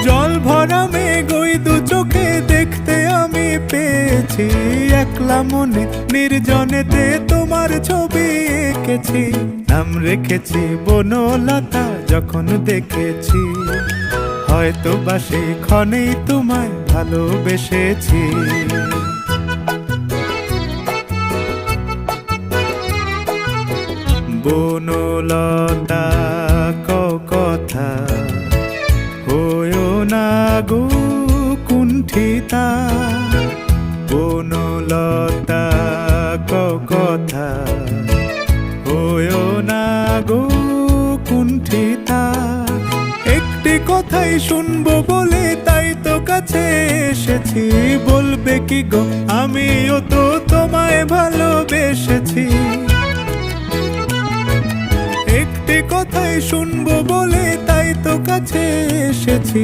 জল ভরা মেঘ ওই দু চোখে দেখতে আমি পেয়েছি, একলা মনে নির্জনেতে তোমার ছবি এঁকেছি। নাম রেখেছি বনলতা যখন দেখেছি, হয়তো বা সেই ক্ষণেই তোমায় ভালোবেসেছি। বনলতা কথা হয়ো না গো কুণ্ঠিতা, বনলতা কথা হয়ো না গো কুণ্ঠিতা। একটি কথাই শুনবো বলে তাই তো কাছে এসেছি, বলবে কি গো আমিও তো তোমায় ভালোবেসেছি। একটি কথাই শুনবো বলে তাই তো কাছে এসেছি,